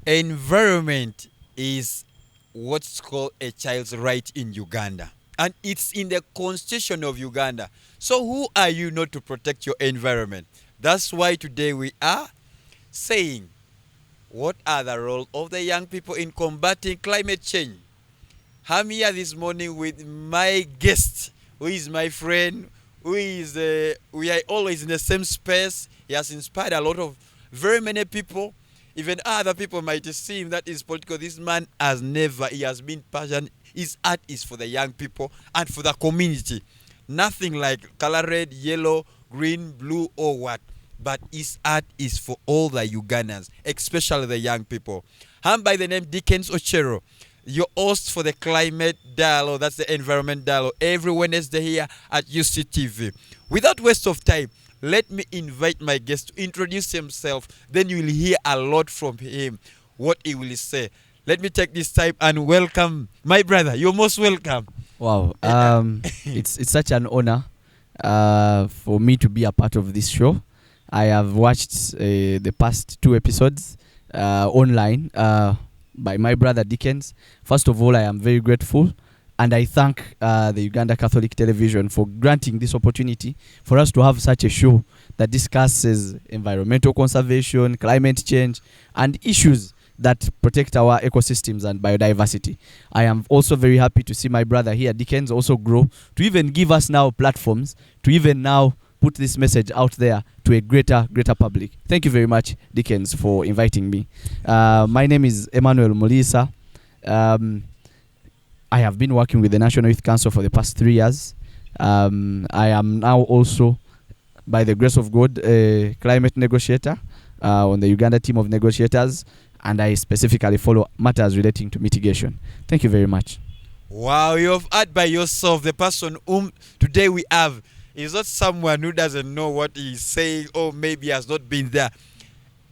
Environment is what's called a child's right in Uganda. And it's in the constitution of Uganda. So who are you not to protect your environment? That's why today we are saying what are the role of the young people in combating climate change. I'm here this morning with my guest, who is my friend, who is we are always in the same space. He has inspired a lot of very many people. Even other people might seem that is political. This man has never. He has been passionate. His art is for the young people and for the community. Nothing like color red, yellow, green, blue, or what. But his art is for all the Ugandans, especially the young people. I'm by the name Dickens Ochero, your host for the Climate Dialogue, that's the Environment Dialogue, every Wednesday here at UCTV. Without waste of time, let me invite my guest to introduce himself. Then you will hear a lot from him, what he will say. Let me take this time and welcome my brother. You're most welcome. Wow, it's such an honor for me to be a part of this show. I have watched the past 2 episodes online by my brother Dickens. First of all, I am very grateful, and I thank the Uganda Catholic Television for granting this opportunity for us to have such a show that discusses environmental conservation, climate change, and issues that protect our ecosystems and biodiversity. I am also very happy to see my brother here, Dickens, also grow to even give us now platforms to even now put this message out there to a greater public. Thank you very much, Dickens, for inviting me. My name is Emmanuel Muliisa. I have been working with the National Youth Council for the past 3 years. I am now also, by the grace of God, a climate negotiator on the Uganda team of negotiators, and I specifically follow matters relating to mitigation. Thank you very much. Wow, you have had by yourself the person whom today we have is not someone who doesn't know what he's saying or maybe has not been there.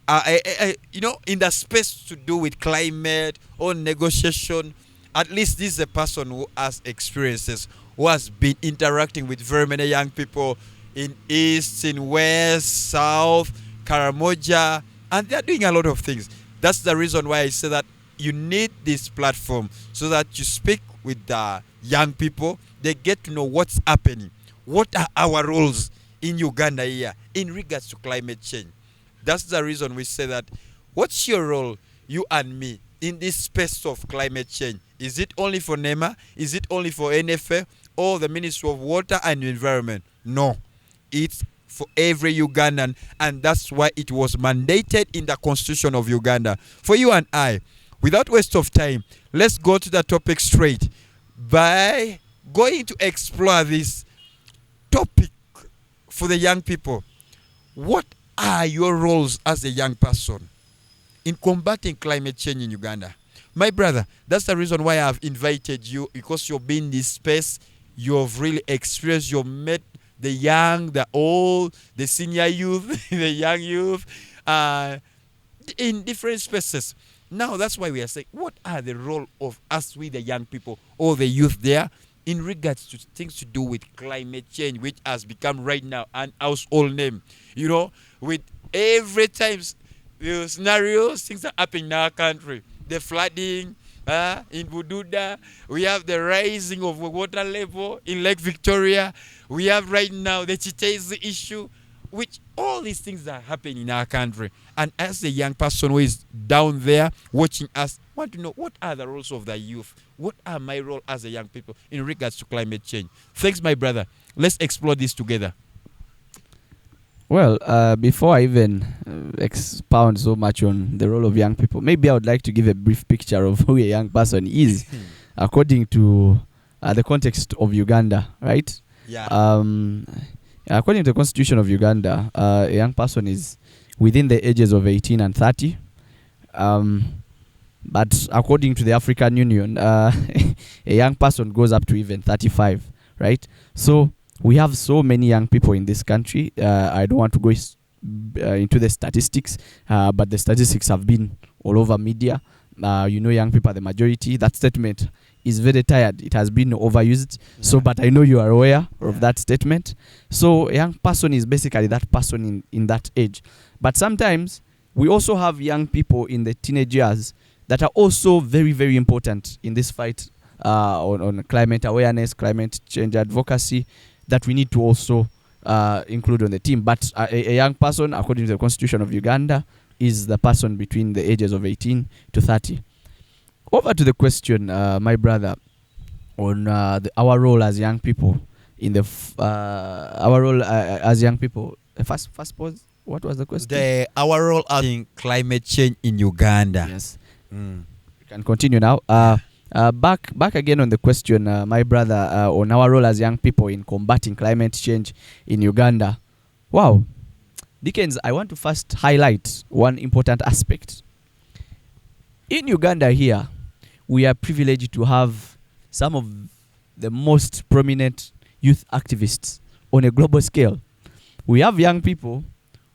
In the space to do with climate or negotiation, at least this is a person who has experiences, who has been interacting with very many young people in East, in West, South, Karamoja, and they're doing a lot of things. That's the reason why I say that you need this platform so that you speak with the young people. They get to know what's happening. What are our roles in Uganda here in regards to climate change? That's the reason we say that. What's your role, you and me, in this space of climate change? Is it only for NEMA? Is it only for NFA or the Ministry of Water and Environment? No. It's for every Ugandan, and that's why it was mandated in the Constitution of Uganda. For you and I, without waste of time, let's go to the topic straight by going to explore this topic for the young people. What are your roles as a young person in combating climate change in Uganda? My brother, that's the reason why I've invited you, because you've been in this space, you've really experienced, you've met the young, the old, the senior youth, the young youth, in different spaces. Now that's why we are saying, what are the role of us, we the young people, or the youth there, in regards to things to do with climate change, which has become right now an household name. With every time scenarios, things are happening in our country. The flooding in Bududa, we have the rising of the water level in Lake Victoria, we have right now the Chitezi issue, which all these things are happening in our country. And as a young person who is down there watching us, want to know what are the roles of the youth? What are my role as a young people in regards to climate change? Thanks, my brother. Let's explore this together. Well, before I even expound so much on the role of young people, maybe I would like to give a brief picture of who a young person is according to the context of Uganda, right? Yeah. According to the Constitution of Uganda, a young person is within the ages of 18 and 30. But according to the African Union, a young person goes up to even 35, right? So we have so many young people in this country. I don't want to go into the statistics, but the statistics have been all over media. Young people are the majority. That statement is very tired. It has been overused. Yeah. So, but I know you are aware of that statement. So a young person is basically that person in that age. But sometimes we also have young people in the teenage years that are also very, very important in this fight on climate awareness, climate change advocacy, that we need to also include on the team. But a young person, according to the Constitution of Uganda, is the person between the ages of 18 to 30. Over to the question, my brother, on our role as young people in the our role as young people. First pause. What was the question? Our role in climate change in Uganda. Yes. You can continue now. Back again on the question, my brother, on our role as young people in combating climate change in Uganda. Wow. Dickens, I want to first highlight one important aspect. In Uganda here, we are privileged to have some of the most prominent youth activists on a global scale. We have young people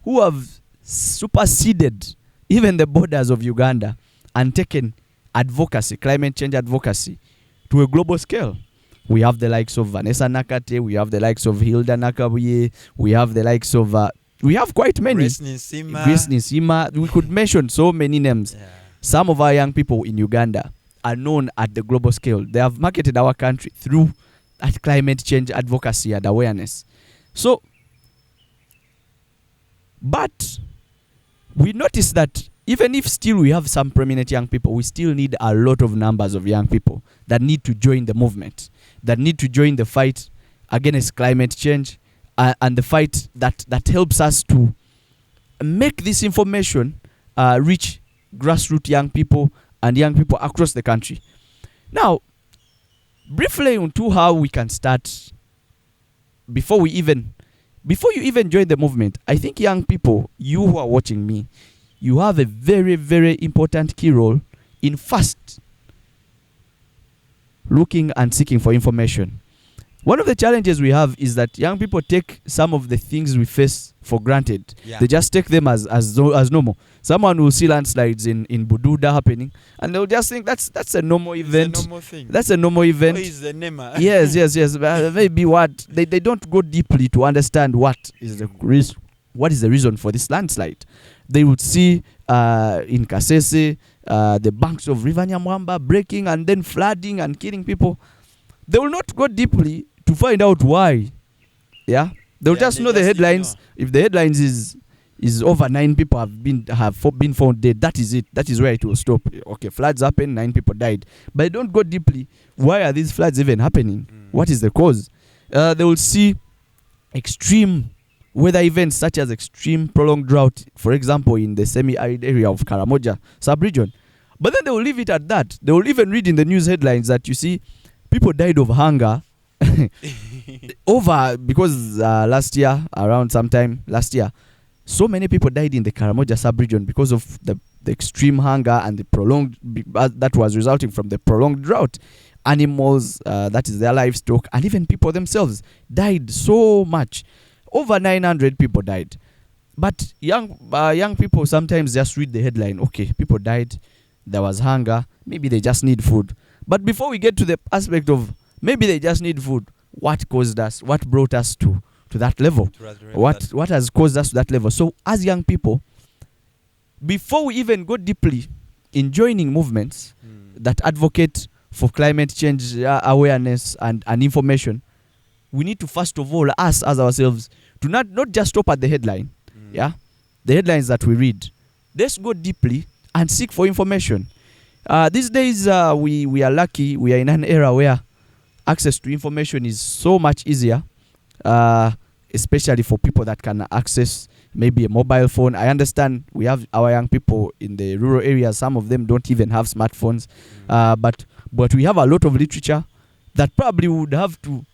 who have superseded even the borders of Uganda and taken advocacy, climate change advocacy, to a global scale. We have the likes of Vanessa Nakate, we have the likes of Hilda Nakabuye, we have the likes of, we have quite many. Grace Nisima. We could mention so many names. Yeah. Some of our young people in Uganda are known at the global scale. They have marketed our country through that climate change advocacy and awareness. So, but we notice that even if still we have some prominent young people, we still need a lot of numbers of young people that need to join the movement, that need to join the fight against climate change, and the fight that helps us to make this information reach grassroots young people and young people across the country. Now, briefly onto how we can start before you even join the movement. I think young people, you who are watching me, you have a very, very important key role in first looking and seeking for information. One of the challenges we have is that young people take some of the things we face for granted. Yeah. They just take them as normal. Someone will see landslides in Bududa happening, and they'll just think that's a normal event. It's a normal thing. That's a normal event. What is the name? Yes. Maybe what they don't go deeply to understand what is the reason for this landslide. They would see in Kasese the banks of River Nyamwamba breaking and then flooding and killing people. They will not go deeply to find out why. Yeah, they'll just know the headlines. If the headlines is over 9 people have been found dead, that is it. That is where it will stop. Okay, floods happen, 9 people died, but they don't go deeply. Why are these floods even happening? What is the cause? They will see extreme weather events such as extreme prolonged drought, for example, in the semi-arid area of Karamoja sub-region. But then they will leave it at that. They will even read in the news headlines that you see people died of hunger because last year, around sometime last year, so many people died in the Karamoja sub-region because of the extreme hunger and the prolonged that was resulting from the prolonged drought. Animals, that is their livestock, and even people themselves died so much. Over 900 people died. But young people sometimes just read the headline. Okay, people died. There was hunger. Maybe they just need food. But before we get to the aspect of maybe they just need food, what caused us? What brought us to that level? What has caused us to that level? So as young people, before we even go deeply in joining movements that advocate for climate change awareness and information, we need to first of all us as ourselves to not just stop at the headline. Yeah, the headlines that we read. Let's go deeply and seek for information. These days we are lucky. We are in an era where access to information is so much easier, especially for people that can access maybe a mobile phone. I understand we have our young people in the rural areas. Some of them don't even have smartphones, but we have a lot of literature that probably would have to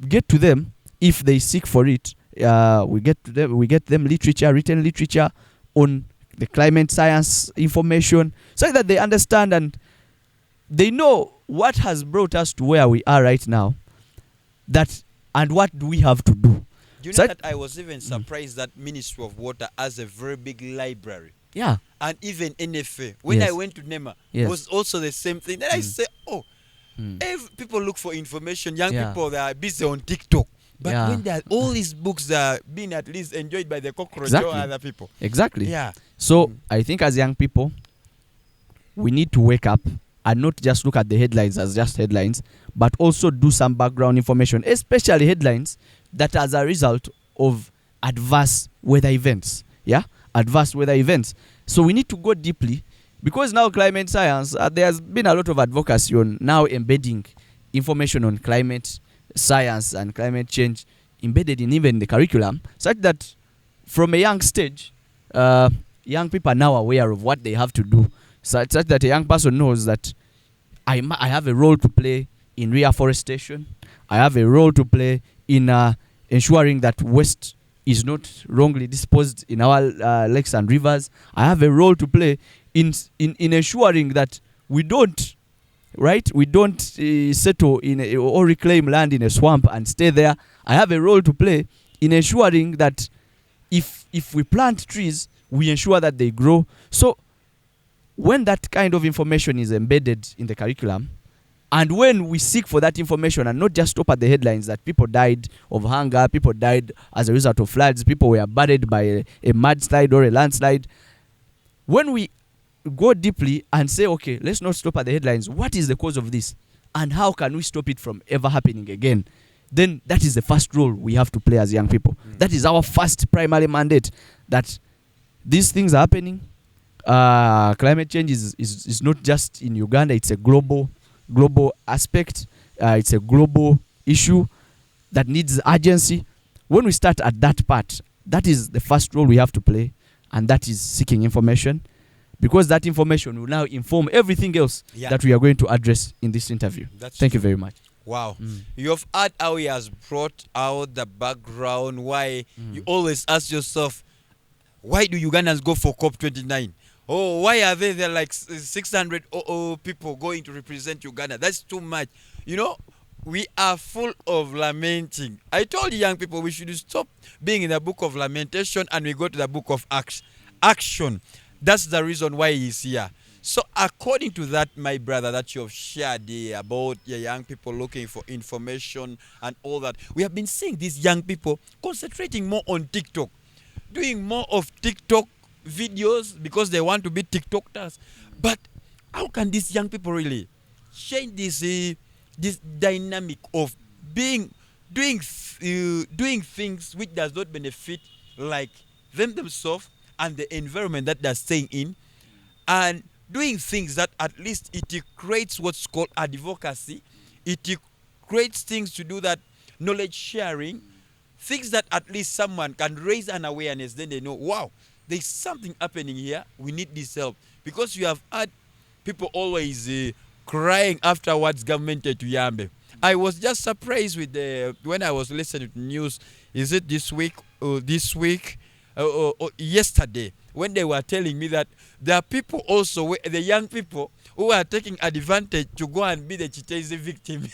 get to them if they seek for it. We get them literature, written literature on the climate science information, so that they understand and they know what has brought us to where we are right now, and what do we have to do. You know that I was even surprised that Ministry of Water has a very big library. Yeah. And even NFA. When I went to NEMA, it was also the same thing. Then I say, if people look for information, young people, they are busy on TikTok. But Yeah. when there are all these books that are being at least enjoyed by the cockroach Exactly. or other people. Exactly. Yeah. So I think as young people, we need to wake up and not just look at the headlines as just headlines, but also do some background information, especially headlines that as a result of adverse weather events. Yeah, adverse weather events. So we need to go deeply, because now climate science, there's been a lot of advocacy on now embedding information on climate science and climate change embedded in even the curriculum, such that from a young stage, young people are now aware of what they have to do, such that a young person knows that I have a role to play in reforestation. I have a role to play in ensuring that waste is not wrongly disposed in our lakes and rivers. I have a role to play in ensuring that we don't settle in or reclaim land in a swamp and stay there. I have a role to play in ensuring that if we plant trees, we ensure that they grow. So when that kind of information is embedded in the curriculum, and when we seek for that information and not just stop at the headlines that people died of hunger, people died as a result of floods, people were buried by a mudslide or a landslide, when we go deeply and say, okay, let's not stop at the headlines, what is the cause of this and how can we stop it from ever happening again, then that is the first role we have to play as young people. That is our first primary mandate, that these things are happening. Climate change is not just in Uganda, it's a global aspect. It's a global issue that needs urgency. When we start at that part, that is the first role we have to play, and that is seeking information, because that information will now inform everything else that we are going to address in this interview. Thank you very much. Wow. You've heard how he has brought out the background, why you always ask yourself, why do Ugandans go for COP29? Oh, why are there like 600 people going to represent Uganda? That's too much. You know, we are full of lamenting. I told young people we should stop being in the book of lamentation and we go to the book of action. That's the reason why he's here. So according to that, my brother, that you have shared about your young people looking for information and all that, we have been seeing these young people concentrating more on TikTok, doing more of TikTok videos because they want to be TikTokers. But how can these young people really change this dynamic of doing things which does not benefit like themselves and the environment that they're staying in, and doing things that at least it creates what's called advocacy, it creates things to do that knowledge sharing, things that at least someone can raise an awareness, then they know, wow, there's something happening here, we need this help. Because you have had people always crying afterwards government to Yambe. I was just surprised with when I was listening to news, is it this week or yesterday, when they were telling me that there are people also, the young people, who are taking advantage to go and be the Chitezi victim.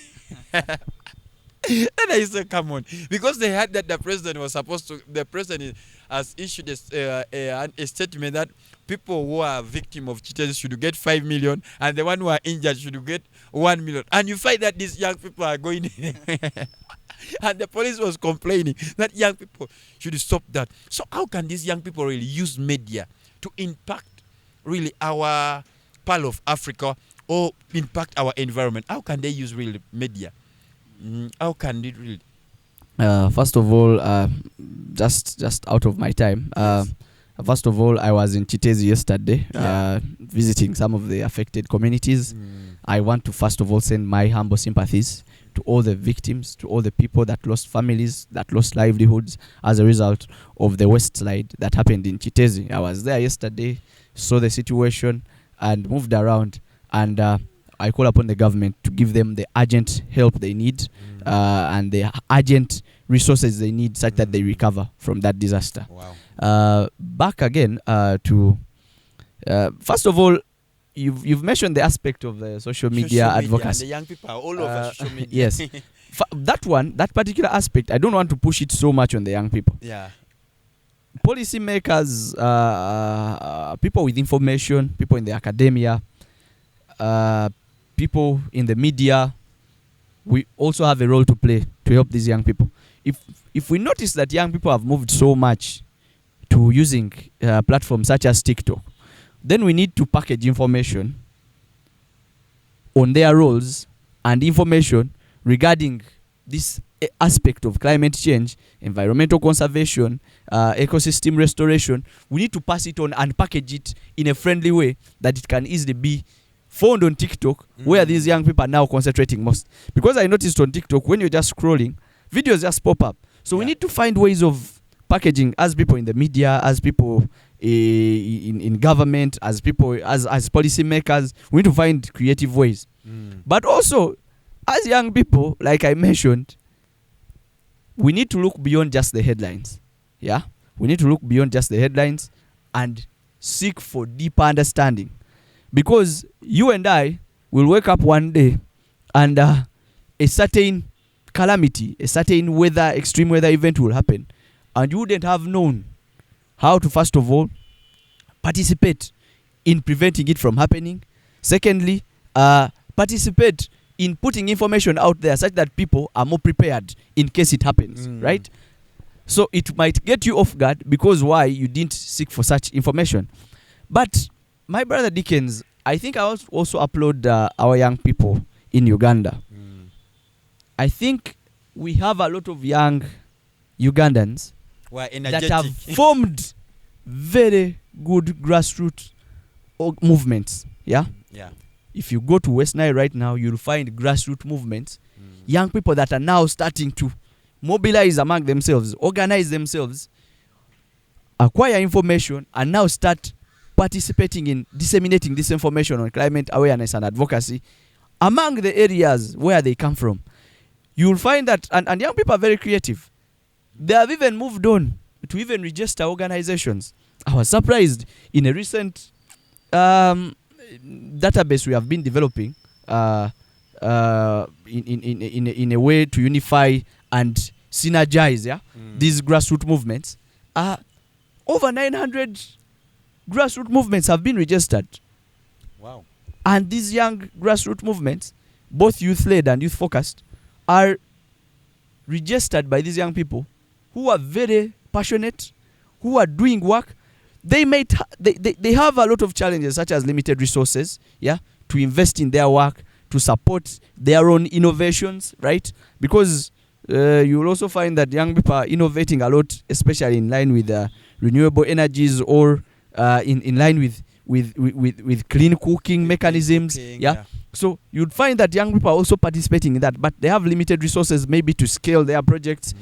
And I said, come on. Because they heard that the president has issued a statement that people who are victim of cheaters should get 5 million and the one who are injured should get 1 million. And you find that these young people are going and the police was complaining that young people should stop that. So how can these young people really use media to impact really our part of Africa or impact our environment? How can they use really media? How can it really? First of all, just out of my time. Yes. First of all, I was in Chitezi yesterday, visiting some of the affected communities. I want to first of all send my humble sympathies to all the victims, to all the people that lost families, that lost livelihoods as a result of the wasteslide that happened in Chitezi. I was there yesterday, saw the situation, and moved around. And I call upon the government to give them the urgent help they need and the urgent resources they need such that they recover from that disaster. Wow. Back again to first of all, you've mentioned the aspect of the social media advocacy. And the young people are all over social media. Yes. That particular aspect, I don't want to push it so much on the young people. Yeah. Policymakers, people with information, people in the academia, people in the media, we also have a role to play to help these young people. if we notice that young people have moved so much to using platforms such as TikTok, then we need to package information on their roles and information regarding this aspect of climate change, environmental conservation, ecosystem restoration. We need to pass it on and package it in a friendly way that it can easily be found on TikTok, where these young people are now concentrating most. Because I noticed on TikTok, when you're just scrolling, videos just pop up. So we need to find ways of packaging as people in the media, as people in government, as people, as policy makers. We need to find creative ways. But also, as young people, like I mentioned, we need to look beyond just the headlines. Yeah? We need to look beyond just the headlines and seek for deeper understanding. Because you and I will wake up one day and a certain calamity, a certain weather, extreme weather event will happen. And you wouldn't have known how to, first of all, participate in preventing it from happening. Secondly, participate in putting information out there such that people are more prepared in case it happens, right? So it might get you off guard because why? You didn't seek for such information. But my brother Dickens, I think I also upload our young people in Uganda. I think we have a lot of young Ugandans that have formed very good grassroots movements. Yeah? Yeah. If you go to West Nile right now, you'll find grassroots movements. Young people that are now starting to mobilize among themselves, organize themselves, acquire information, and now start participating in disseminating this information on climate awareness and advocacy among the areas where they come from. You'll find that, and young people are very creative. They have even moved on to even register organizations. I was surprised in a recent database we have been developing in a way to unify and synergize these grassroots movements. Over 900 grassroots movements have been registered. Wow. And these young grassroots movements, both youth-led and youth-focused, are registered by these young people who are very passionate, who are doing work. They have a lot of challenges, such as limited resources, to invest in their work, to support their own innovations, right? Because you will also find that young people are innovating a lot, especially in line with renewable energies or in line with clean cooking mechanisms. So you'd find that young people are also participating in that, but they have limited resources maybe to scale their projects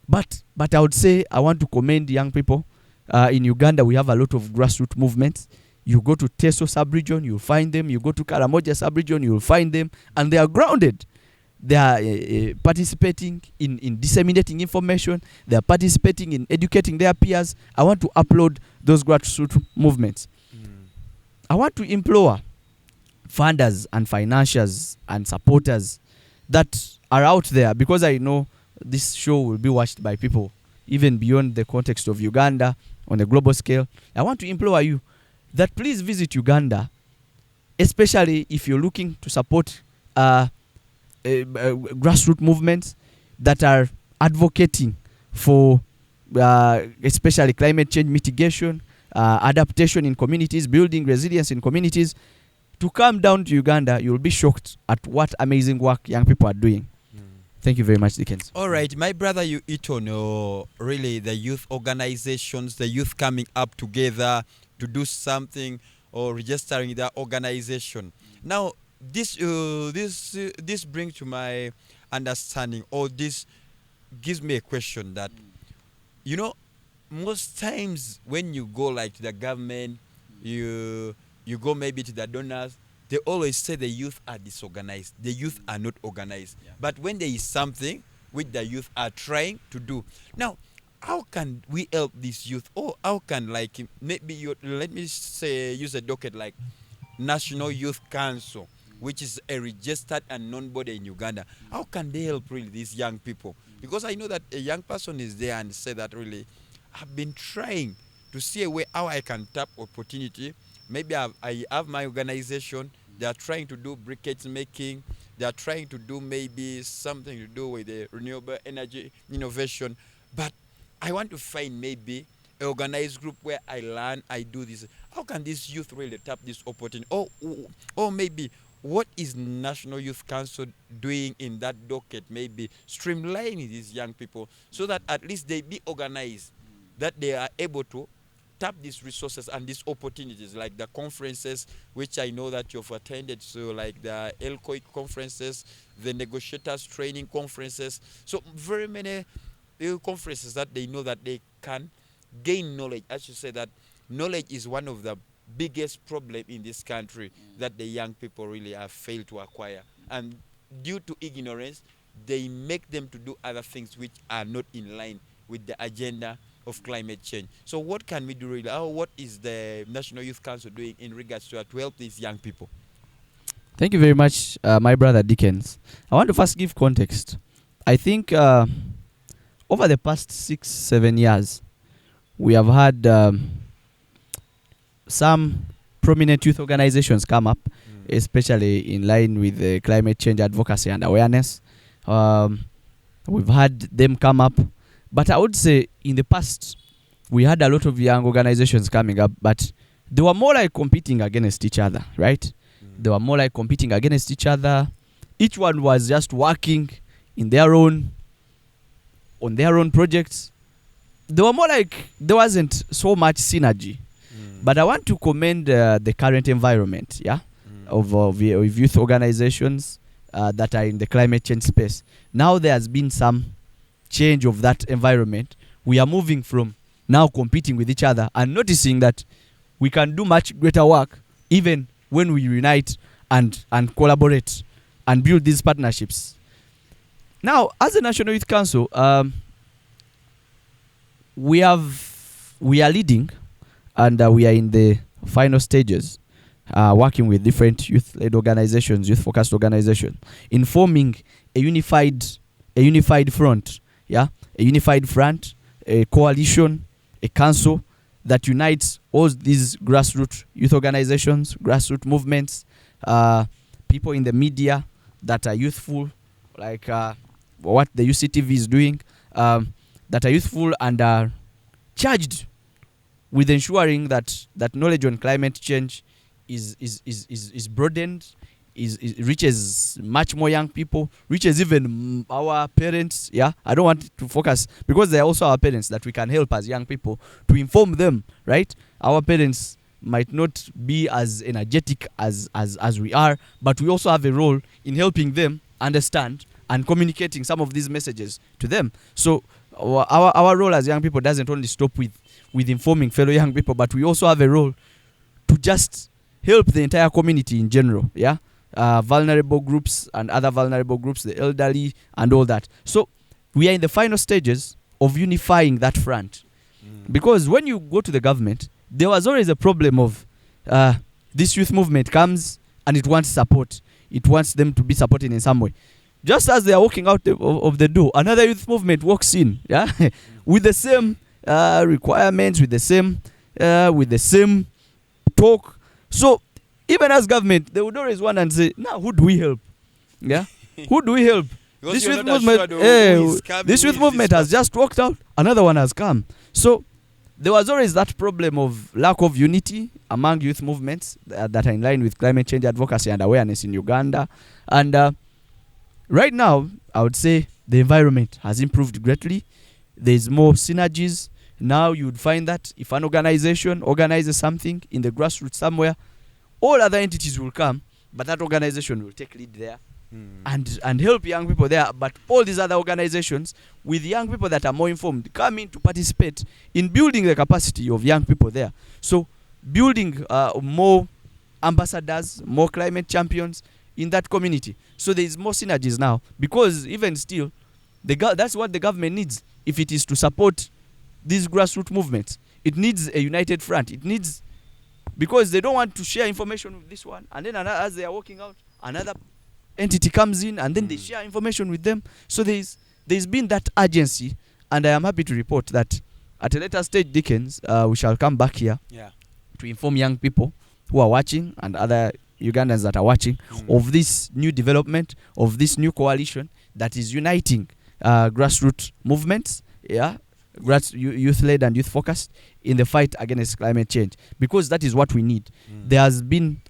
but I would say I want to commend young people. In Uganda, we have a lot of grassroots movements. You go to Teso sub-region, you'll find them. You go to Karamoja sub-region, you'll find them. And they are grounded. They are participating in disseminating information. They are participating in educating their peers. I want to upload those grassroots movements. I want to implore funders and financiers and supporters that are out there, because I know this show will be watched by people even beyond the context of Uganda on a global scale. I want to implore you that please visit Uganda, especially if you're looking to support grassroots movements that are advocating for especially climate change mitigation, adaptation in communities, building resilience in communities. To come down to Uganda, you'll be shocked at what amazing work young people are doing. Thank you very much, Dickens. All right, my brother, you hit on really the youth organizations, the youth coming up together to do something or registering their organization. Now, this brings to my understanding, or this gives me a question that, most times when you go like to the government, you go maybe to the donors, they always say the youth are disorganized. The youth are not organized. But when there is something which the youth are trying to do. Now, how can we help this youth? Or how can, maybe let me say, use a docket like National Youth Council, which is a registered and non-body in Uganda. How can they help really these young people? Because I know that a young person is there and say that really, I've been trying to see a way how I can tap opportunity. Maybe I have my organization. They are trying to do briquettes making. They are trying to do maybe something to do with the renewable energy innovation. But I want to find maybe an organized group where I learn, I do this. How can this youth really tap this opportunity? Or maybe what is National Youth Council doing in that docket? Maybe streamlining these young people so that at least they be organized, that they are able to tap these resources and these opportunities, like the conferences, which I know that you've attended, so like the ELCOIC conferences, the negotiators training conferences, so very many conferences that they know that they can gain knowledge. As you say, that knowledge is one of the biggest problem in this country that the young people really have failed to acquire, and due to ignorance they make them to do other things which are not in line with the agenda of climate change. So what can we do really? What is the National Youth Council doing in regards to help these young people? Thank you very much, my brother Dickens. I want to first give context. I think over the past 6-7 years, we have had some prominent youth organizations come up, especially in line with the climate change advocacy and awareness. We've had them come up. But I would say in the past, we had a lot of young organizations coming up, but they were more like competing against each other, right? They were more like competing against each other. Each one was just working in their own, on their own projects. They were more like, there wasn't so much synergy. But I want to commend the current environment, of youth organizations that are in the climate change space. Now there has been some change of that environment. We are moving from now competing with each other and noticing that we can do much greater work even when we unite and collaborate and build these partnerships. Now, as a National Youth Council, we are leading, and we are in the final stages, working with different youth-led organizations, youth-focused organizations, in forming a unified front. A unified front, a coalition, a council that unites all these grassroots youth organizations, grassroots movements, people in the media that are youthful, like what the UCTV is doing, that are youthful and are charged with ensuring that knowledge on climate change is broadened, reaches much more young people, reaches even our parents. I don't want to focus, because they are also our parents that we can help as young people to inform them, right? Our parents might not be as energetic as we are, but we also have a role in helping them understand and communicating some of these messages to them. So our role as young people doesn't only stop with informing fellow young people, but we also have a role to just help the entire community in general, vulnerable groups and other vulnerable groups, the elderly and all that. So we are in the final stages of unifying that front. Because when you go to the government, there was always a problem of this youth movement comes and it wants support. It wants them to be supported in some way. Just as they are walking out of the door, another youth movement walks in, with the same requirements, with the same talk. So even as government, they would always want and say, now who do we help? Who do we help? This youth movement, this youth movement has just walked out, another one has come. So there was always that problem of lack of unity among youth movements that are in line with climate change advocacy and awareness in Uganda. And right now, I would say the environment has improved greatly. There's more synergies. Now you would find that if an organization organizes something in the grassroots somewhere, all other entities will come, but that organization will take lead there and help young people there. But all these other organizations, with young people that are more informed, come in to participate in building the capacity of young people there. So building more ambassadors, more climate champions in that community. So there is more synergies now, because even still, that's what the government needs if it is to support these grassroots movements. It needs a united front. It needs, because they don't want to share information with this one, and then as they are walking out, another entity comes in and then they share information with them. So there's been that urgency, and I am happy to report that at a later stage, Dickens, we shall come back here to inform young people who are watching and other Ugandans that are watching of this new development, of this new coalition that is uniting grassroots movements, youth-led and youth-focused in the fight against climate change, because that is what we need. There has been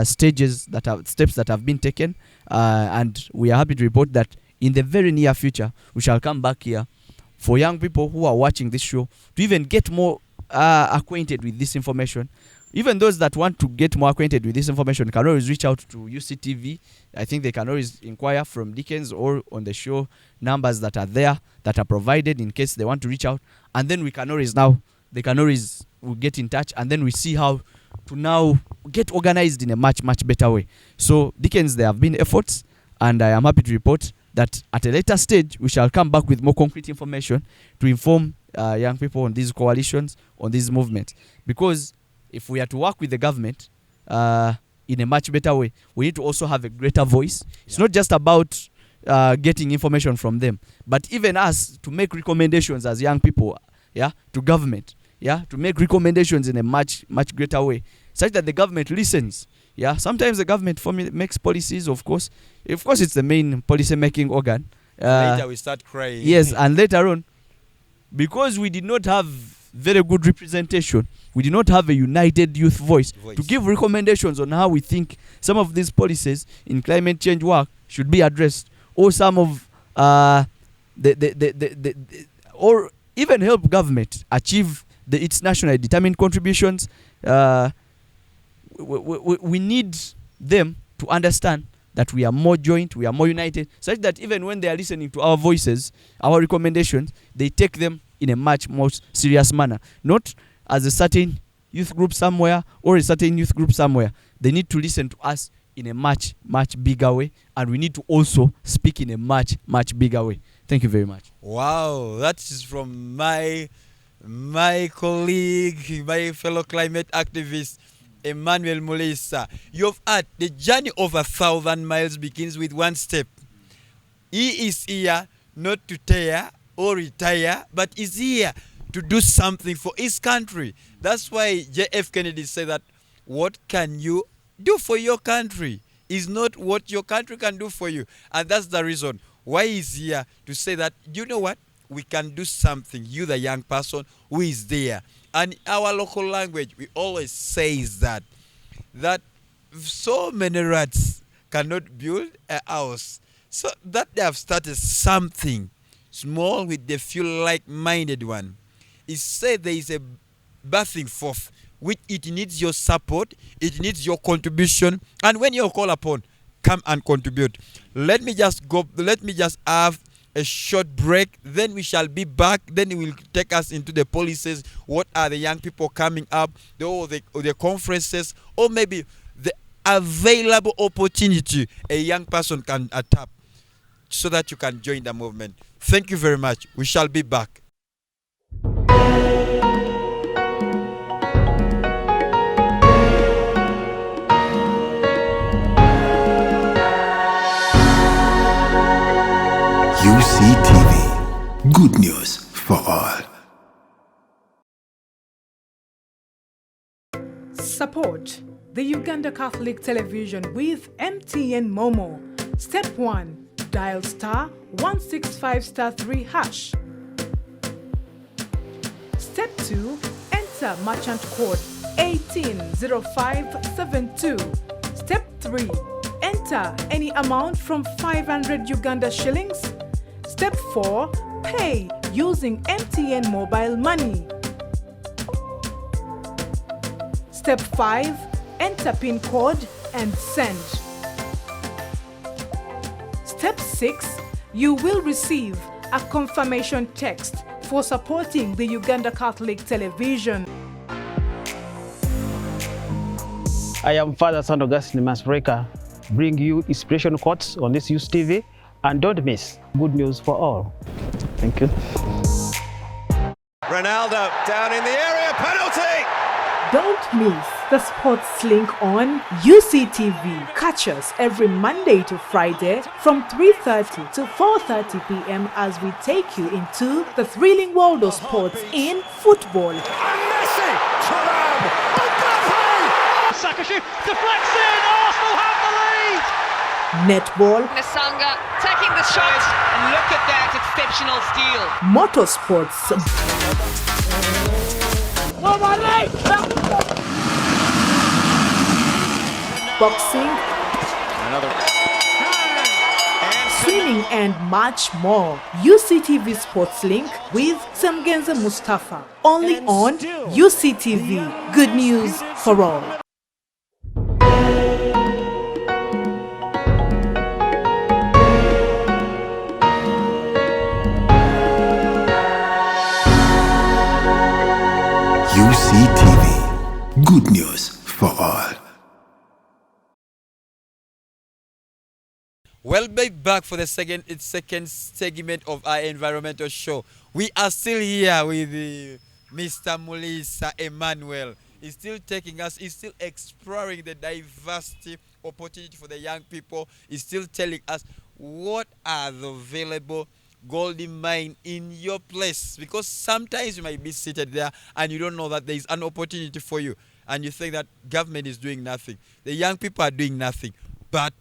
steps that have been taken, and we are happy to report that in the very near future we shall come back here for young people who are watching this show to even get more acquainted with this information. Even those that want to get more acquainted with this information can always reach out to UCTV. I think they can always inquire from Dickens or on the show numbers that are there, that are provided in case they want to reach out. And then they can always get in touch, and then we see how to now get organized in a much, much better way. So Dickens, there have been efforts, and I am happy to report that at a later stage, we shall come back with more concrete information to inform young people on these coalitions, on these movements. Because if we are to work with the government in a much better way, we need to also have a greater voice. It's not just about getting information from them, but even us to make recommendations as young people, to government, to make recommendations in a much, much greater way, such that the government listens. Sometimes the government makes policies, of course. Of course, it's the main policy-making organ. Later we start crying. Yes, and later on, because we did not have very good representation, we did not have a united youth voice to give recommendations on how we think some of these policies in climate change work should be addressed, or some of or even help government achieve its nationally determined contributions. We need them to understand that we are more joint, we are more united, such that even when they are listening to our voices, our recommendations, they take them in a much more serious manner. Not as a certain youth group somewhere or a certain youth group somewhere. They need to listen to us in a much, much bigger way, and we need to also speak in a much, much bigger way. Thank you very much. Wow, that is from my colleague, my fellow climate activist, Emmanuel Muliisa. You've heard the journey of 1,000 miles begins with one step. He is here not to tear or retire, but is here to do something for his country. That's why J.F. Kennedy said that what can you do for your country is not what your country can do for you. And that's the reason why he's here, to say that, you know what, we can do something. You, the young person who is there. And in our local language, we always say that so many rats cannot build a house. So that they have started something small with the few like-minded one. It said there is a birthing forth, which it needs your support, it needs your contribution, and when you're called upon, come and contribute. Let me just have a short break, then we shall be back. Then it will take us into the policies. What are the young people coming up, or the conferences, or maybe the available opportunity a young person can tap, so that you can join the movement. Thank you very much. We shall be back. UCTV. Good news for all. Support the Uganda Catholic Television with MTN Momo. Step 1. Dial *165*3#. Step 2. Enter merchant code 180572. Step 3. Enter any amount from 500 Uganda shillings. Step 4. Pay using MTN mobile money. Step 5. Enter PIN code and send. Step 6. You will receive a confirmation text for supporting the Uganda Catholic Television. I am Father San Augustine Masbreka, bring you inspiration quotes on this Youth TV, and don't miss good news for all. Thank you. Ronaldo down in the area, penalty! Don't miss the Sports Link on UCTV. Catch us every Monday to Friday from 3:30 to 4:30 p.m. as we take you into the thrilling world of sports in football. And Messi! Thuram! Mbappe! Saka shoot, deflects in, Arsenal have the lead! Netball, Nasanga taking the shot. And look at that exceptional steal. motorsports, boxing, swimming, and much more. UCTV Sports Link with Samgenza Mustafa. Only on UCTV. Good news for all. UCTV. Good news for all. Well, be back for the second segment of our environmental show. We are still here with Mr. Muliisa Emmanuel. He's still taking us, he's still exploring the diversity opportunity for the young people. He's still telling us what are the available golden mine in your place, because sometimes you might be seated there and you don't know that there is an opportunity for you, and you think that government is doing nothing, the young people are doing nothing. But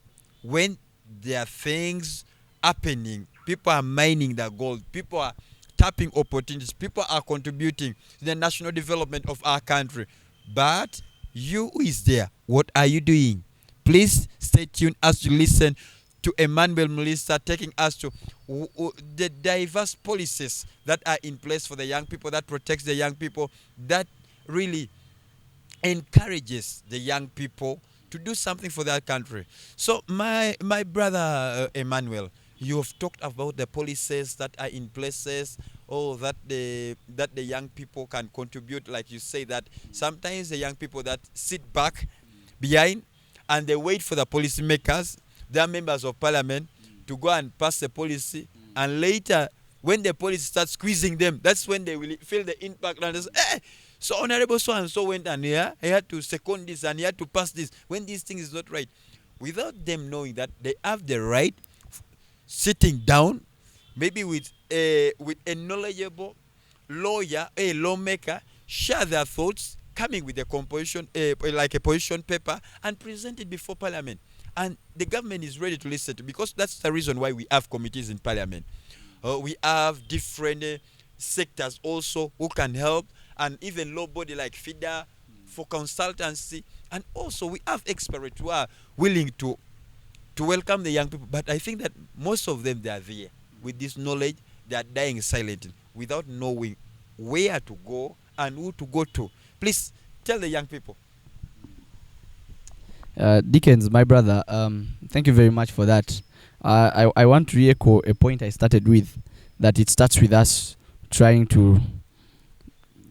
when there are things happening, people are mining the gold, people are tapping opportunities, people are contributing to the national development of our country. But you who is there, what are you doing? Please stay tuned as you listen to Emmanuel Muliisa taking us to the diverse policies that are in place for the young people, that protects the young people, that really encourages the young people to do something for their country. So my brother Emmanuel, you have talked about the policies that are in places, that the young people can contribute. Like you say, that sometimes the young people that sit back behind and they wait for the policymakers, their members of parliament, to go and pass the policy, and later when the policy starts squeezing them, that's when they will feel the impact and they say, so honorable so and so went and he had to second this and he had to pass this when this thing is not right, without them knowing that they have the right, sitting down maybe with a knowledgeable lawyer, a lawmaker, share their thoughts, coming with a composition, like a position paper, and present it before parliament. And the government is ready to listen to, because that's the reason why we have committees in parliament. We have different sectors also who can help, and even law body like FIDA for consultancy. And also we have experts who are willing to welcome the young people. But I think that most of them, they are there with this knowledge, they are dying silently without knowing where to go and who to go to. Please tell the young people. Dickens, my brother, thank you very much for that. I want to re-echo a point I started with, that it starts with us trying to,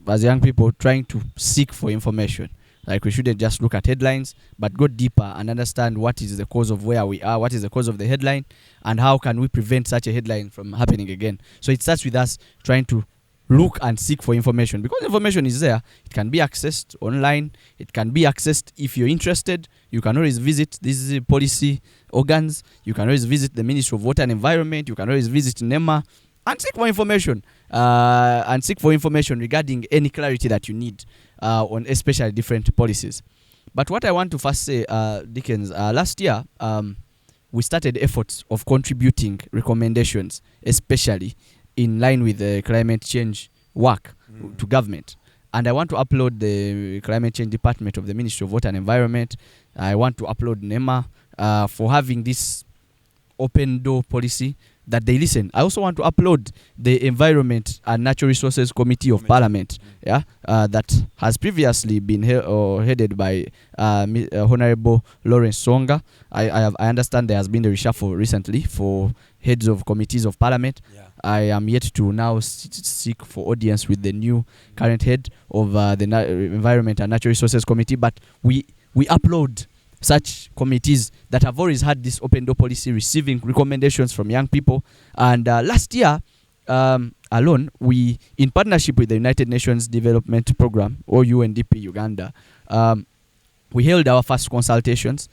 as young people, trying to seek for information. Like, we shouldn't just look at headlines, but go deeper and understand what is the cause of where we are, what is the cause of the headline, and how can we prevent such a headline from happening again. So it starts with us trying to look and seek for information, because information is there. It can be accessed online. It can be accessed if you're interested. You can always visit these policy organs. You can always visit the Ministry of Water and Environment. You can always visit NEMA and seek for information. Regarding any clarity that you need on especially different policies. But what I want to first say, Dickens, last year we started efforts of contributing recommendations, especially in line with the climate change work to government. And I want to upload the climate change department of the Ministry of Water and Environment. I want to upload NEMA for having this open door policy that they listen. I also want to upload the Environment and Natural Resources Committee of Parliament, that has previously been headed by Honorable Lawrence Songa. I understand there has been a reshuffle recently for heads of committees of Parliament. I am yet to now seek for audience with the new current head of the Environment and Natural Resources Committee, but we upload such committees that have always had this open door policy, receiving recommendations from young people. And last year alone, we, in partnership with the United Nations Development Program, or UNDP Uganda, we held our first consultations.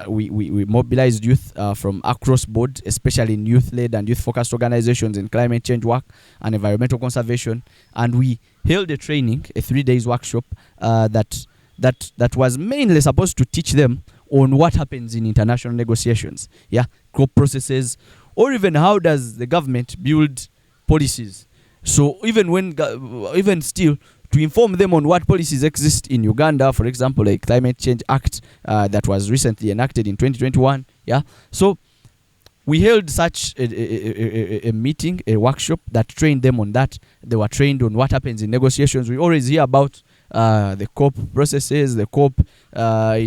We mobilized youth from across board, especially in youth-led and youth-focused organizations in climate change work and environmental conservation. And we held a training, a 3 days workshop that that was mainly supposed to teach them on what happens in international negotiations, COP processes, or even how does the government build policies. So even still, to inform them on what policies exist in Uganda, for example, like Climate Change Act that was recently enacted in 2021. So we held such a meeting, a workshop that trained them on that. They were trained on what happens in negotiations. We always hear about the COP processes, the COP that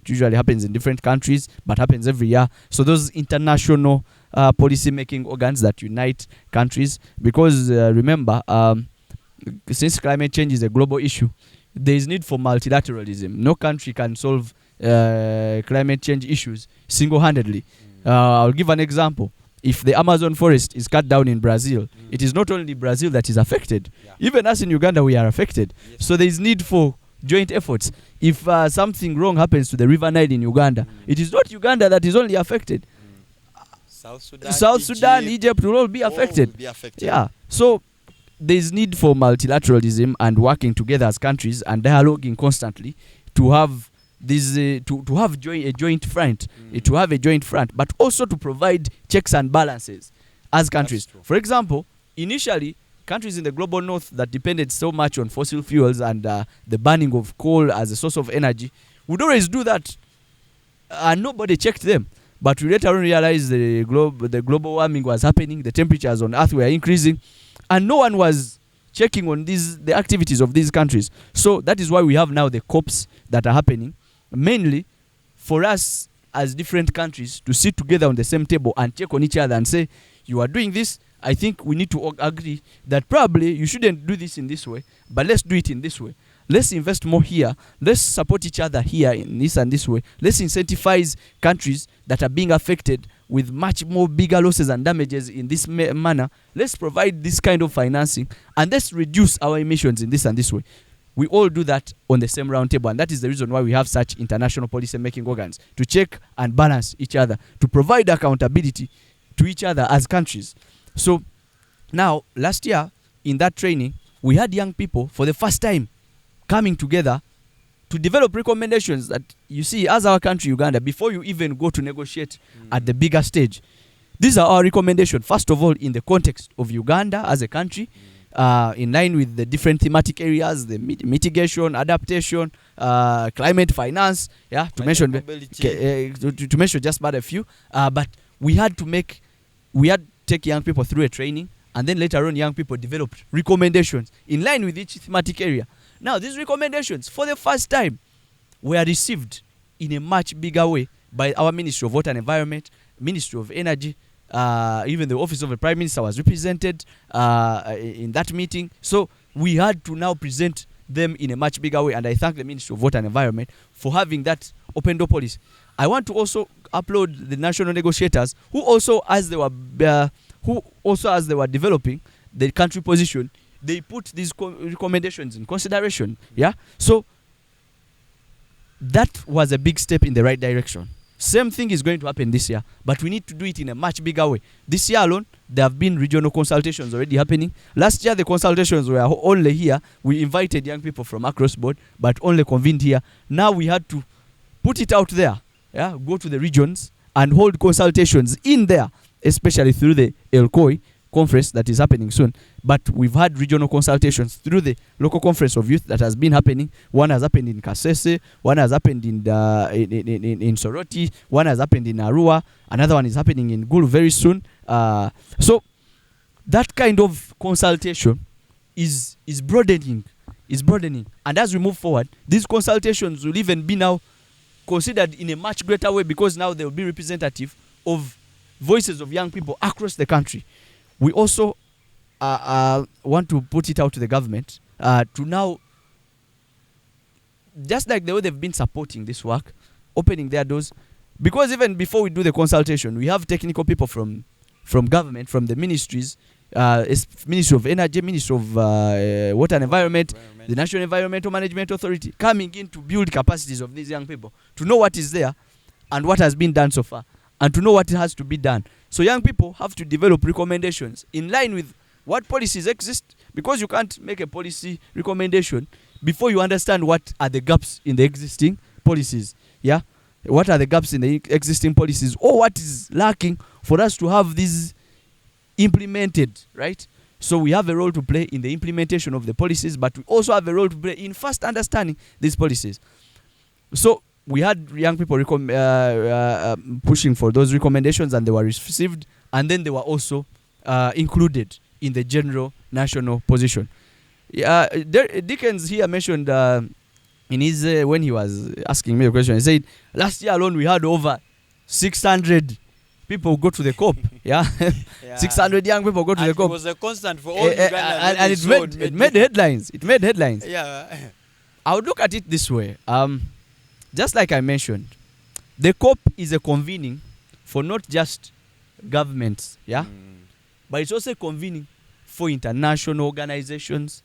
usually happens in different countries, but happens every year. So those international policy making organs that unite countries, because remember, since climate change is a global issue, there is need for multilateralism. No country can solve climate change issues single-handedly. I'll give an example. If the Amazon forest is cut down in Brazil, it is not only Brazil that is affected. Even us in Uganda, we are affected. So there is need for joint efforts. If something wrong happens to the River Nile in Uganda, it is not Uganda that is only affected. South Sudan, Egypt will all be affected. So there is need for multilateralism and working together as countries and dialoguing constantly to have this to have a joint front, but also to provide checks and balances as countries. For example, initially, countries in the global north that depended so much on fossil fuels and the burning of coal as a source of energy would always do that, and nobody checked them. But we later on realized the global warming was happening, the temperatures on Earth were increasing, and no one was checking on the activities of these countries. So that is why we have now the COPs that are happening, mainly for us as different countries to sit together on the same table and check on each other and say, you are doing this, I think we need to agree that probably you shouldn't do this in this way, but let's do it in this way. Let's invest more here. Let's support each other here in this and this way. Let's incentivize countries that are being affected with much more bigger losses and damages in this manner. Let's provide this kind of financing and let's reduce our emissions in this and this way. We all do that on the same round table, and that is the reason why we have such international policy making organs, to check and balance each other, to provide accountability to each other as countries. So now, last year in that training, we had young people for the first time coming together to develop recommendations that, you see, as our country, Uganda, before you even go to negotiate at the bigger stage, these are our recommendations, first of all, in the context of Uganda as a country, in line with the different thematic areas, the mitigation, adaptation, climate finance, to mention just about a few. But we had to take young people through a training, and then later on young people developed recommendations in line with each thematic area. Now, these recommendations, for the first time, were received in a much bigger way by our Ministry of Water and Environment, Ministry of Energy, even the Office of the Prime Minister was represented in that meeting. So we had to now present them in a much bigger way, and I thank the Ministry of Water and Environment for having that open door policy. I want to also applaud the national negotiators who also, as they were developing the country position, they put these recommendations in consideration. So that was a big step in the right direction. Same thing is going to happen this year, but we need to do it in a much bigger way. This year alone, there have been regional consultations already happening. Last year, the consultations were only here. We invited young people from across board, but only convened here. Now we had to put it out there, go to the regions and hold consultations in there, especially through the ELCOI conference that is happening soon. But we've had regional consultations through the local conference of youth that has been happening. One has happened in Kasese, one has happened in Soroti, one has happened in Arua, another one is happening in Gulu very soon. So that kind of consultation is broadening. And as we move forward, these consultations will even be now considered in a much greater way, because now they will be representative of voices of young people across the country. We also want to put it out to the government to now, just like the way they've been supporting this work, opening their doors, because even before we do the consultation, we have technical people from government, from the ministries, Ministry of Energy, Ministry of Water and Environment, the National Environmental Management Authority, coming in to build capacities of these young people, to know what is there and what has been done so far, and to know what has to be done. So young people have to develop recommendations in line with what policies exist, because you can't make a policy recommendation before you understand what are the gaps in the existing policies. Yeah, what are the gaps in the existing policies, or what is lacking for us to have these implemented, right? So we have a role to play in the implementation of the policies, but we also have a role to play in first understanding these policies. So we had young people pushing for those recommendations, and they were received, and then they were also included in the general national position. Dickens here mentioned in his when he was asking me a question, he said last year alone we had over 600 people go to the COP. Yeah, 600 young people go to the COP. It was a constant for all Uganda, and it made headlines. It made headlines. Yeah. I would look at it this way. Just like I mentioned, the COP is a convening for not just governments, but it's also a convening for international organizations,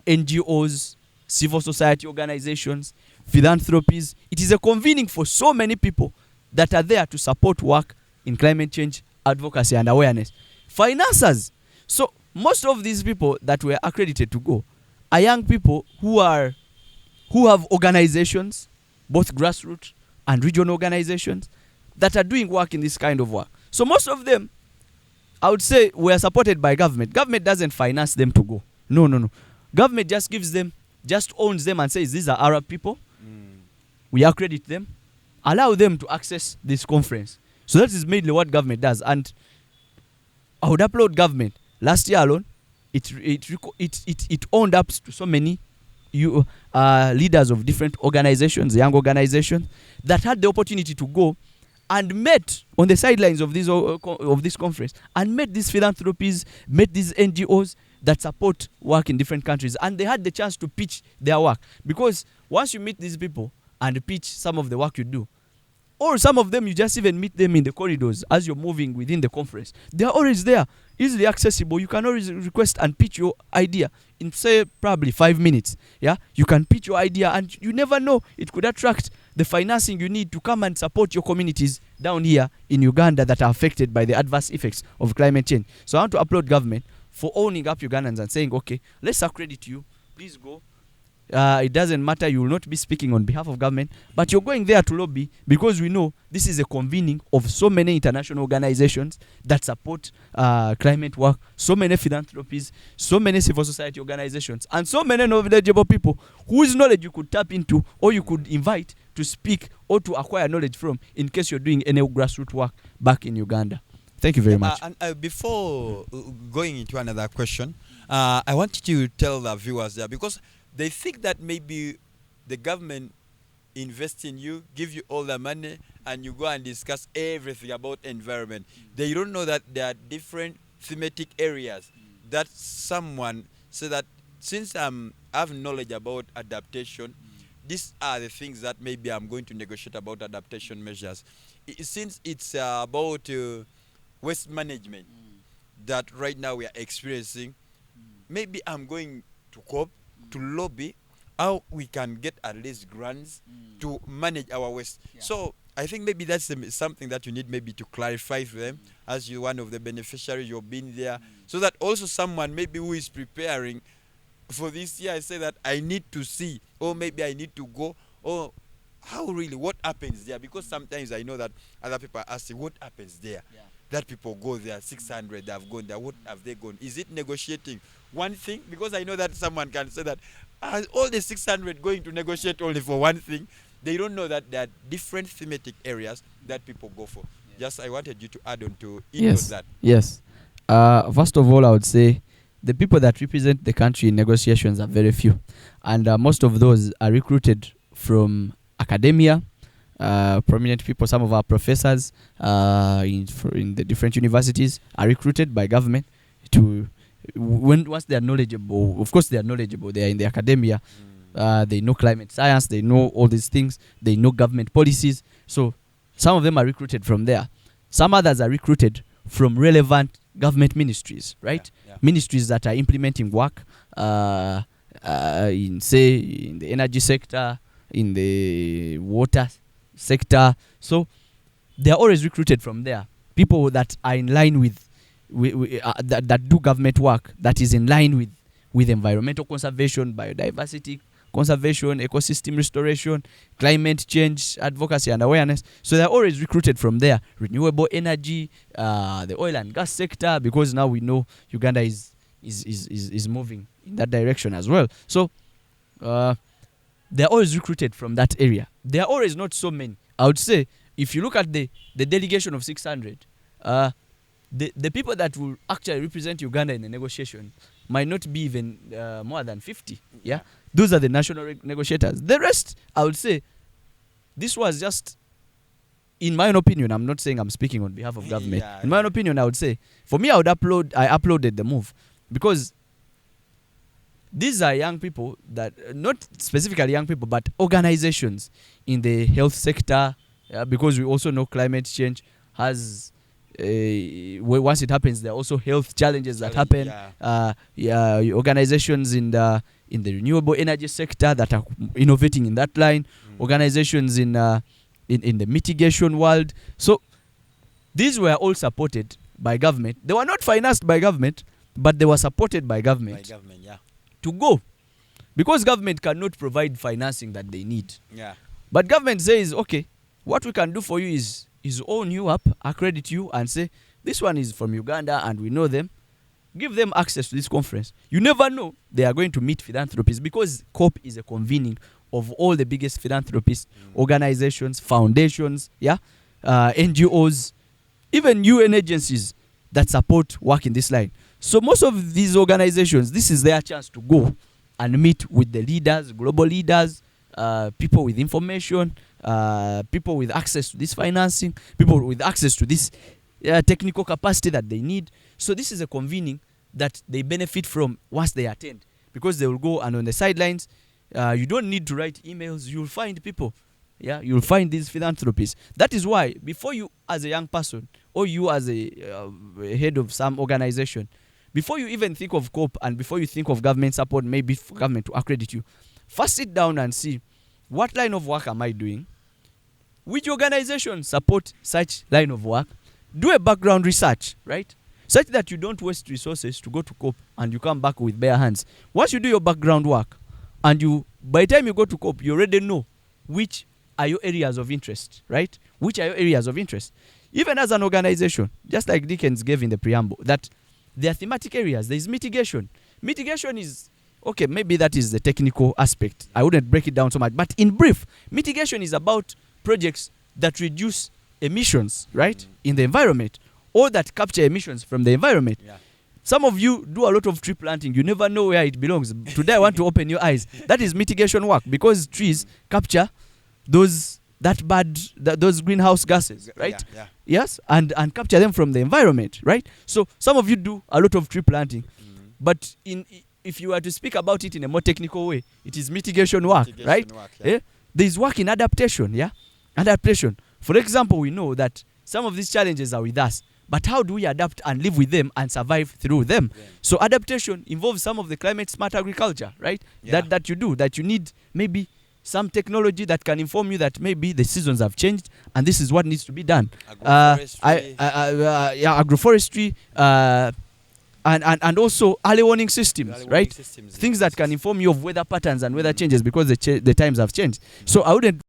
NGOs, civil society organizations, philanthropies. It is a convening for so many people that are there to support work in climate change, advocacy, and awareness. Financiers. So most of these people that were accredited to go are young people who have organizations, both grassroots and regional organizations, that are doing work in this kind of work. So most of them, I would say, were supported by government. Government doesn't finance them to go. No. Government just gives them, just owns them and says, these are Arab people. We accredit them, allow them to access this conference. So that is mainly what government does. And I would applaud government. Last year alone, it owned up to so many leaders of different organizations, young organizations, that had the opportunity to go and met on the sidelines of this conference, and met these philanthropies, met these NGOs that support work in different countries, and they had the chance to pitch their work. Because once you meet these people and pitch some of the work you do, or some of them you just even meet them in the corridors as you're moving within the conference, they are always there, easily accessible. You can always request and pitch your idea in, say, probably 5 minutes. Yeah, you can pitch your idea, and you never know, it could attract the financing you need to come and support your communities down here in Uganda that are affected by the adverse effects of climate change. So I want to applaud government for owning up Ugandans and saying, okay, let's accredit you, please go. It doesn't matter, you will not be speaking on behalf of government, but you're going there to lobby, because we know this is a convening of so many international organizations that support climate work, so many philanthropies, so many civil society organizations, and so many knowledgeable people whose knowledge you could tap into, or you could invite to speak or to acquire knowledge from, in case you're doing any grassroots work back in Uganda. Thank you very much. And before going into another question, I want you to tell the viewers there, because they think that maybe the government invest in you, give you all the money, and you go and discuss everything about environment. They don't know that there are different thematic areas that someone say that since I have knowledge about adaptation, these are the things that maybe I'm going to negotiate about adaptation measures. Since it's about waste management that right now we are experiencing, maybe I'm going to COP to lobby how we can get at least grants to manage our waste. So I think maybe that's something that you need maybe to clarify for them, as you one of the beneficiaries, you've been there, so that also someone maybe who is preparing for this year, I say that I need to see, or maybe I need to go, or how really, what happens there? Because sometimes I know that other people are asking, what happens there? That people go there, 600 have gone there, what have they gone? Is it negotiating one thing? Because I know that someone can say that all the 600 going to negotiate only for one thing. They don't know that there are different thematic areas that people go for. Just I wanted you to add on to that. Yes. First of all, I would say the people that represent the country in negotiations are very few. And most of those are recruited from academia, prominent people. Some of our professors in the different universities are recruited by government to, once they are knowledgeable, of course they are knowledgeable, they are in the academia, they know climate science, they know all these things, they know government policies. So some of them are recruited from there. Some others are recruited from relevant government ministries, right? Ministries that are implementing work in, say, in the energy sector, in the water sector. So they are always recruited from there. People that are in line with that do government work that is in line with environmental conservation, biodiversity conservation, ecosystem restoration, climate change, advocacy and awareness. So they're always recruited from there. Renewable energy, the oil and gas sector, because now we know Uganda is moving in that direction as well. So they're always recruited from that area. There are always not so many. I would say if you look at the delegation of 600, the people that will actually represent Uganda in the negotiation might not be even more than 50. Yeah, those are the national negotiators. The rest, I would say, this was just, in my own opinion, I'm not saying I'm speaking on behalf of government. In my own opinion, I would say, for me, I uploaded the move because these are young people that, not specifically young people, but organizations in the health sector, because we also know climate change has, once it happens, there are also health challenges that happen. Organizations in the renewable energy sector that are innovating in that line, organizations in the mitigation world. So these were all supported by government. They were not financed by government, but they were supported by government. To go, because government cannot provide financing that they need. But government says, okay, what we can do for you is own you up, accredit you, and say this one is from Uganda and we know them. Give them access to this conference. You never know they are going to meet philanthropists, because COP is a convening of all the biggest philanthropist organizations, foundations, NGOs, even UN agencies that support work in this line. So most of these organizations, this is their chance to go and meet with the leaders, global leaders, people with information, people with access to this financing, people with access to this technical capacity that they need. So this is a convening that they benefit from once they attend, because they will go, and on the sidelines, you don't need to write emails. You'll find people. You'll find these philanthropists. That is why, before you as a young person, or you as a head of some organization, before you even think of COP and before you think of government support, maybe for government to accredit you, first sit down and see, what line of work am I doing? Which organizations support such line of work? Do a background research, right? Such that you don't waste resources to go to COP and you come back with bare hands. Once you do your background work, and by the time you go to COP, you already know which are your areas of interest, right? Which are your areas of interest? Even as an organization, just like Dickens gave in the preamble, that there are thematic areas. There is mitigation. Mitigation is, okay, maybe that is the technical aspect. I wouldn't break it down so much. But in brief, mitigation is about projects that reduce emissions, right, in the environment, or that capture emissions from the environment. Some of you do a lot of tree planting. You never know where it belongs. Today I want to open your eyes. That is mitigation work, because trees capture those greenhouse gases, right? Yes, and capture them from the environment, right? So some of you do a lot of tree planting, but if you were to speak about it in a more technical way, it is mitigation work, right? There is work in adaptation, adaptation. For example, we know that some of these challenges are with us, but how do we adapt and live with them and survive through them? So adaptation involves some of the climate smart agriculture, right? That you need maybe some technology that can inform you that maybe the seasons have changed and this is what needs to be done. Agroforestry, and also early warning systems, right? Things that can inform you of weather patterns and weather changes, because the times have changed. So I wouldn't.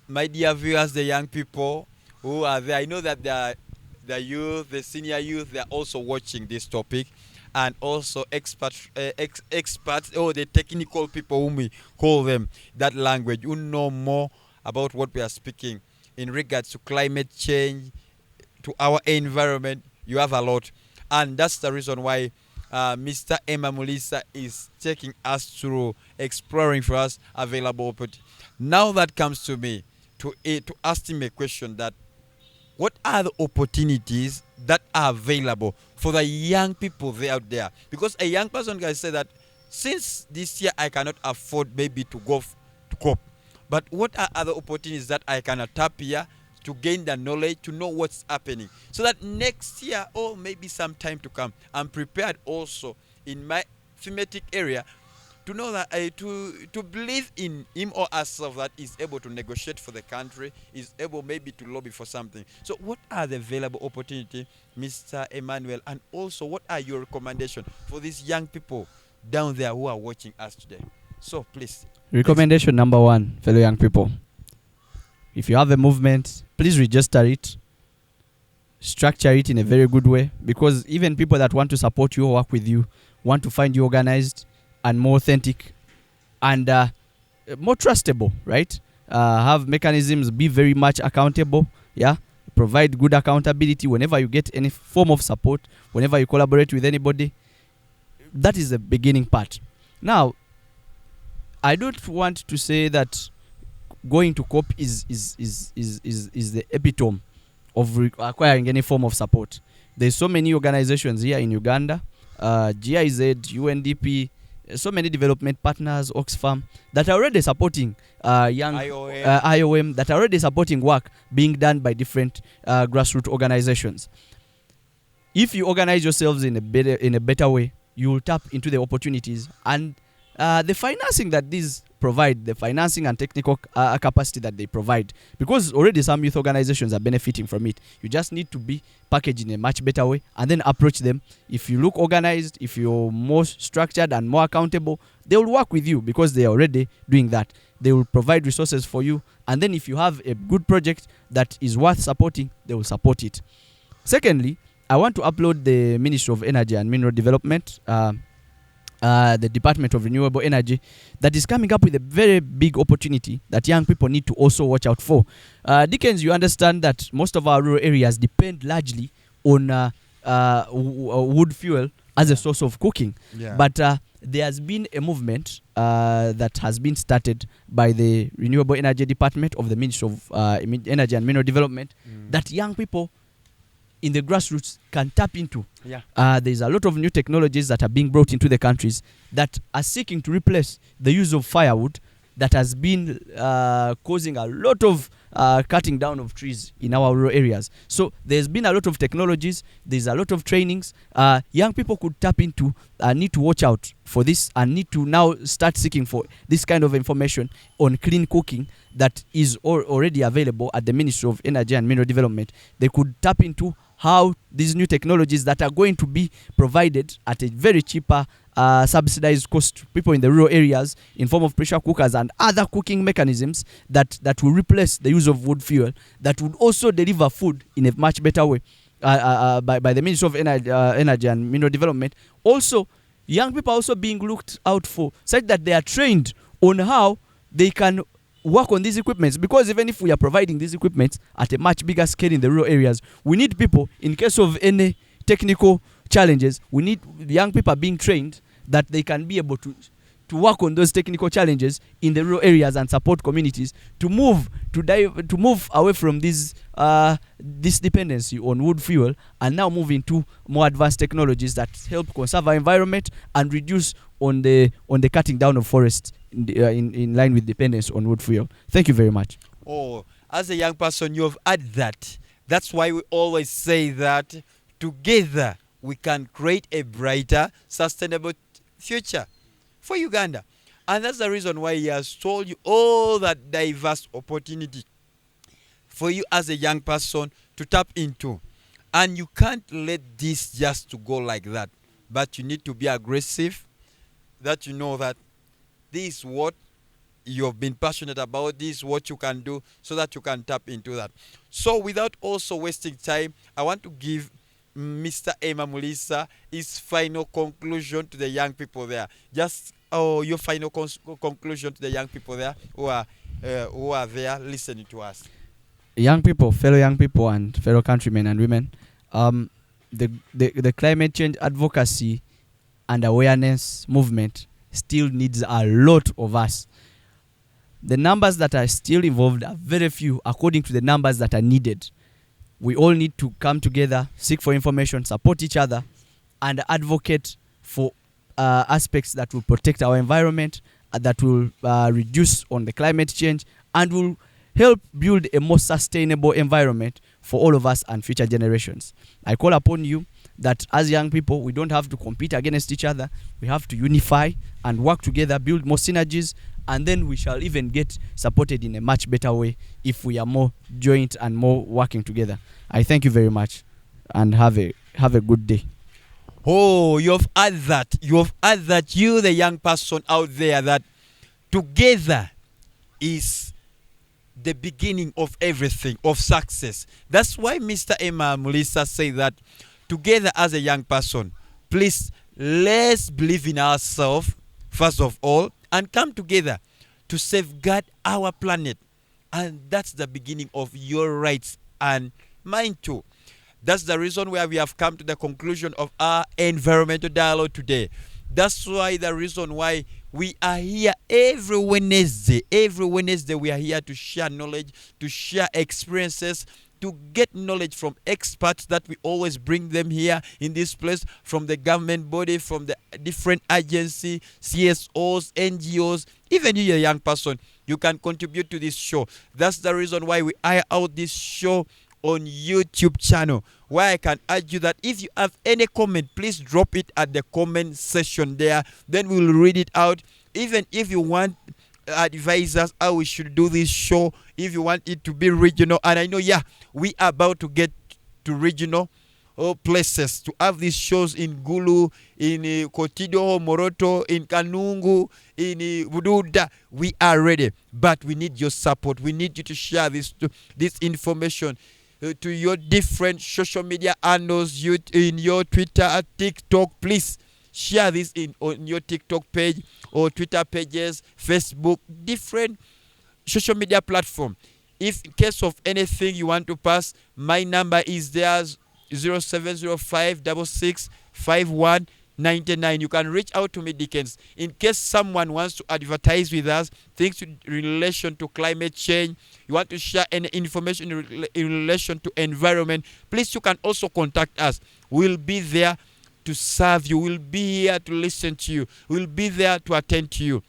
My dear viewers, the young people who are there, I know that the youth, the senior youth, they are also watching this topic. And also experts, or the technical people, whom we call them, that language, who know more about what we are speaking in regards to climate change, to our environment. You have a lot. And that's the reason why Mr. Emmanuel Muliisa is taking us through, exploring for us available opportunities. Now that comes to me to ask him a question, that what are the opportunities that are available for the young people out there? Because a young person can say that, since this year I cannot afford maybe to go to COP, but what are other opportunities that I can tap here to gain the knowledge, to know what's happening, so that next year, or maybe some time to come, I'm prepared also in my thematic area to know that to believe in him or herself that is able to negotiate for the country, is able maybe to lobby for something. So what are the available opportunities, Mr. Emmanuel, and also what are your recommendations for these young people down there who are watching us today. So please. Recommendation number 1, fellow young people. If you have a movement, please register it. Structure it in a very good way, because even people that want to support you or work with you want to find you organized and more authentic and more trustable, right? Have mechanisms, be very much accountable, yeah? Provide good accountability whenever you get any form of support, whenever you collaborate with anybody. That is the beginning part. Now, I don't want to say that going to COP is the epitome of acquiring any form of support. There's so many organizations here in Uganda, GIZ, UNDP, so many development partners, Oxfam, that are already supporting young IOM, that are already supporting work being done by different grassroots organizations. If you organize yourselves in a better way, you will tap into the opportunities and the financing that these provide, the financing and technical capacity that they provide, because already some youth organizations are benefiting from it. You just need to be packaged in a much better way and then approach them. If you look organized, if you're more structured and more accountable, they will work with you because they are already doing that. They will provide resources for you, and then if you have a good project that is worth supporting, they will support it. Secondly, I want to upload the Ministry of Energy and Mineral Development, the Department of Renewable Energy, that is coming up with a very big opportunity that young people need to also watch out for. Dickens, you understand that most of our rural areas depend largely on wood fuel as a source of cooking. Yeah. But there has been a movement that has been started by the Renewable Energy Department of the Ministry of Energy and Mineral Development that young people in the grassroots can tap into. Yeah. There's a lot of new technologies that are being brought into the countries that are seeking to replace the use of firewood that has been causing a lot of cutting down of trees in our rural areas. So there's been a lot of technologies, there's a lot of trainings. Young people could tap into, need to watch out for this and need to now start seeking for this kind of information on clean cooking that is already available at the Ministry of Energy and Mineral Development. They could tap into how these new technologies that are going to be provided at a very cheaper subsidized cost to people in the rural areas in form of pressure cookers and other cooking mechanisms that will replace the use of wood fuel, that would also deliver food in a much better way by the Ministry of Energy and Mineral Development. Also, young people are also being looked out for, such that they are trained on how they can work on these equipments, because even if we are providing these equipments at a much bigger scale in the rural areas, we need people, in case of any technical challenges, we need young people being trained that they can be able to work on those technical challenges in the rural areas and support communities to move away from this dependency on wood fuel and now move into more advanced technologies that help conserve our environment and reduce on the cutting down of forests in line with dependence on wood fuel. Thank you very much. Oh, as a young person, you have had that. That's why we always say that together we can create a brighter, sustainable future for Uganda. And that's the reason why he has told you all that diverse opportunity for you as a young person to tap into. And you can't let this just to go like that. But you need to be aggressive, that you know that this is what you've been passionate about, this is what you can do, so that you can tap into that. So without also wasting time, I want to give Mr. Emmanuel Muliisa his final conclusion to the young people there. Just your final conclusion to the young people there who are there listening to us. Young people, fellow young people and fellow countrymen and women, the climate change advocacy and awareness movement still needs a lot of us. The numbers that are still involved are very few according to the numbers that are needed. We all need to come together, seek for information, support each other, and advocate for aspects that will protect our environment, that will reduce on the climate change, and will help build a more sustainable environment for all of us and future generations. I call upon you that as young people, we don't have to compete against each other. We have to unify and work together, build more synergies, and then we shall even get supported in a much better way if we are more joint and more working together. I thank you very much and have a good day. Oh, you have had that. You have had that. You, the young person out there, that together is the beginning of everything, of success. That's why Mr. Emmanuel Muliisa say that together as a young person, please, let's believe in ourselves first of all and come together to safeguard our planet. And that's the beginning of your rights and mine too. That's the reason why we have come to the conclusion of our environmental dialogue today. That's why the reason why we are here every Wednesday. Every Wednesday we are here to share knowledge, to share experiences, to get knowledge from experts that we always bring them here in this place, from the government body, from the different agencies, CSOs, NGOs, even you, a young person, you can contribute to this show. That's the reason why we air out this show on YouTube channel, where I can urge you that if you have any comment, please drop it at the comment section there. Then we'll read it out. Even if you want advise us how we should do this show, if you want it to be regional, and I know, we are about to get to regional places to have these shows in Gulu, in Kotido, Moroto, in Kanungu, in Bududa. We are ready, but we need your support. We need you to share this information to your different social media handles, in your Twitter, TikTok. Please share this on your TikTok page or Twitter pages, Facebook, different social media platform. If in case of anything you want to pass, my number is there, 0705 665199. You can reach out to me, Dickens. In case someone wants to advertise with us, things in relation to climate change, you want to share any information in relation to environment, please, you can also contact us. We'll be there to serve you. We'll be here to listen to you. We'll be there to attend to you.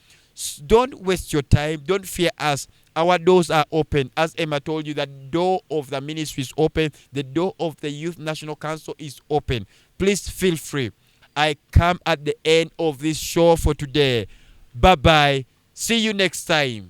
Don't waste your time. Don't fear us. Our doors are open. As Emma told you, the door of the ministry is open. The door of the Youth National Council is open. Please feel free. I come at the end of this show for today. Bye-bye. See you next time.